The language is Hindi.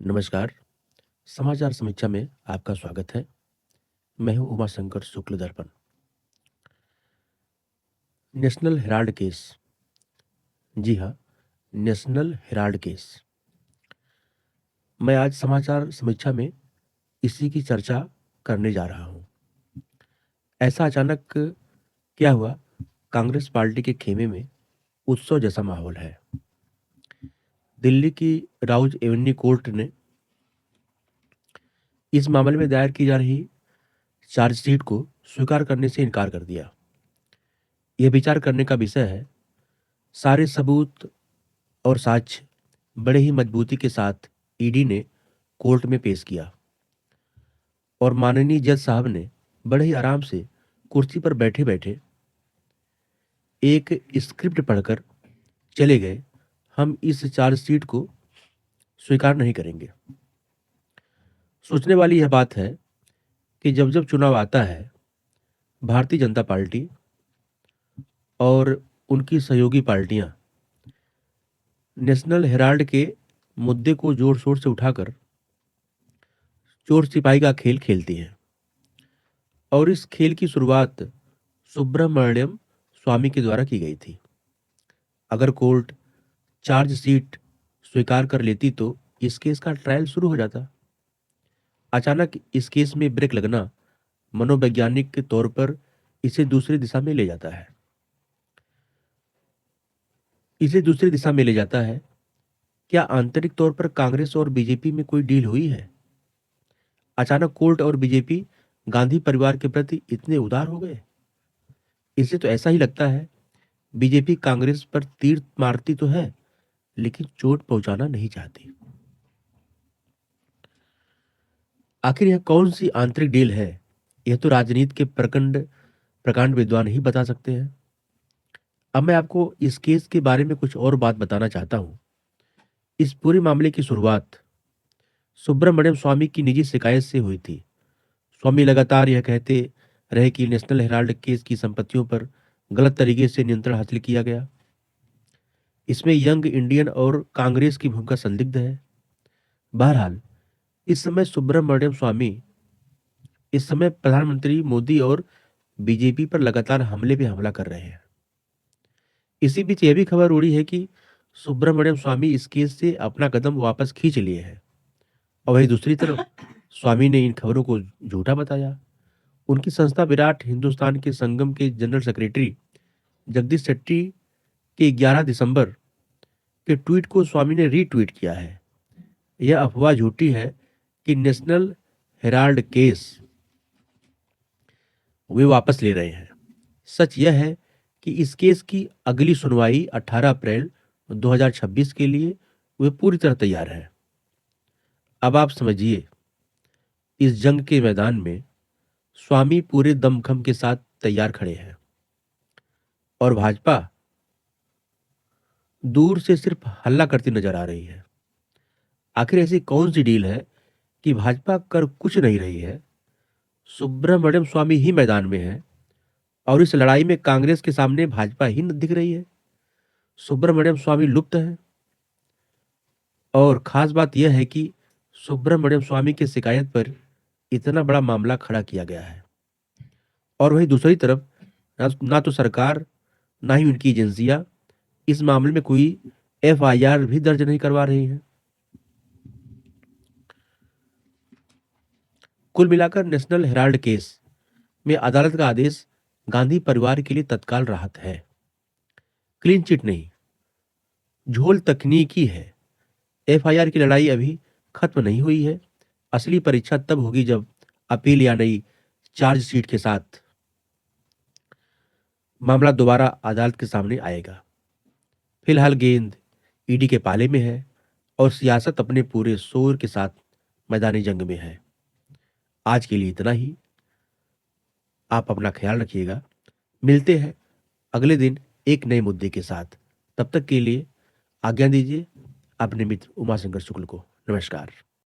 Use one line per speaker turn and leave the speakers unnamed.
नमस्कार। समाचार समीक्षा में आपका स्वागत है। मैं हूं उमाशंकर शुक्ल दर्पण। National Herald case. जी हाँ, नेशनल हेराल्ड केस। मैं आज समाचार समीक्षा में इसी की चर्चा करने जा रहा हूं। ऐसा अचानक क्या हुआ? कांग्रेस पार्टी के खेमे में उत्सव जैसा माहौल है। दिल्ली की राउज एवेन्यू कोर्ट ने इस मामले में दायर की जा रही चार्जशीट को स्वीकार करने से इनकार कर दिया। यह विचार करने का विषय है। सारे सबूत और साक्ष्य बड़े ही मजबूती के साथ ईडी ने कोर्ट में पेश किया और माननीय जज साहब ने बड़े ही आराम से कुर्सी पर बैठे बैठे एक स्क्रिप्ट पढ़कर चले गए। हम इस चार्जशीट को स्वीकार नहीं करेंगे। सोचने वाली यह बात है कि जब जब चुनाव आता है, भारतीय जनता पार्टी और उनकी सहयोगी पार्टियां नेशनल हेराल्ड के मुद्दे को जोर शोर से उठाकर चोर सिपाही का खेल खेलती हैं। और इस खेल की शुरुआत सुब्रमण्यम स्वामी के द्वारा की गई थी। अगर कोर्ट चार्जशीट स्वीकार कर लेती तो इस केस का ट्रायल शुरू हो जाता। अचानक इस केस में ब्रेक लगना मनोवैज्ञानिक के तौर पर इसे दूसरी दिशा में ले जाता है। क्या आंतरिक तौर पर कांग्रेस और बीजेपी में कोई डील हुई है? अचानक कोर्ट और बीजेपी गांधी परिवार के प्रति इतने उदार हो गए। इससे तो ऐसा ही लगता है बीजेपी कांग्रेस पर तीर मारती तो है, लेकिन चोट पहुंचाना नहीं चाहती। आखिर यह कौन सी आंतरिक डील है? यह तो राजनीति के प्रकांड विद्वान ही बता सकते हैं। अब मैं आपको इस केस के बारे में कुछ और बात बताना चाहता हूं। इस पूरे मामले की शुरुआत सुब्रमण्यम स्वामी की निजी शिकायत से हुई थी। स्वामी लगातार यह कहते रहे कि नेशनल हेराल्ड केस की संपत्तियों पर गलत तरीके से नियंत्रण हासिल किया गया। इसमें यंग इंडियन और कांग्रेस की भूमिका संदिग्ध है। बहरहाल इस समय प्रधानमंत्री मोदी और बीजेपी पर लगातार हमले पे हमला कर रहे हैं। इसी बीच यह भी खबर उड़ी है कि सुब्रमण्यम स्वामी इस केस से अपना कदम वापस खींच लिए हैं। और वहीं दूसरी तरफ स्वामी ने इन खबरों को झूठा बताया। उनकी संस्था विराट हिंदुस्तान के संगम के जनरल सेक्रेटरी जगदीश शेट्टी के 11 दिसंबर के ट्वीट को स्वामी ने रीट्वीट किया है। यह अफवाह झूठी है कि नेशनल हेराल्ड केस वे वापस ले रहे हैं। सच यह है कि इस केस की अगली सुनवाई 18 अप्रैल 2026 के लिए वे पूरी तरह तैयार है। अब आप समझिए, इस जंग के मैदान में स्वामी पूरे दमखम के साथ तैयार खड़े हैं और भाजपा दूर से सिर्फ हल्ला करती नजर आ रही है। आखिर ऐसी कौन सी डील है कि भाजपा कर कुछ नहीं रही है? सुब्रमण्यम स्वामी ही मैदान में है और इस लड़ाई में कांग्रेस के सामने भाजपा ही न दिख रही है। सुब्रमण्यम स्वामी लुप्त है। और खास बात यह है कि सुब्रमण्यम स्वामी की शिकायत पर इतना बड़ा मामला खड़ा किया गया है और वहीं दूसरी तरफ ना तो सरकार ना ही उनकी एजेंसियां इस मामले में कोई एफआईआर भी दर्ज नहीं करवा रही हैं। कुल मिलाकर नेशनल हेराल्ड केस में अदालत का आदेश गांधी परिवार के लिए तत्काल राहत है। क्लीन चिट नहीं, झोल तकनीकी है। एफआईआर की लड़ाई अभी खत्म नहीं हुई है। असली परीक्षा तब होगी जब अपील या नई चार्जशीट के साथ मामला दोबारा अदालत के सामने आएगा। फिलहाल गेंद ईडी के पाले में है और सियासत अपने पूरे शोर के साथ मैदानी जंग में है। आज के लिए इतना ही। आप अपना ख्याल रखिएगा। मिलते हैं अगले दिन एक नए मुद्दे के साथ। तब तक के लिए आज्ञा दीजिए अपने मित्र उमाशंकर शुक्ल को। नमस्कार।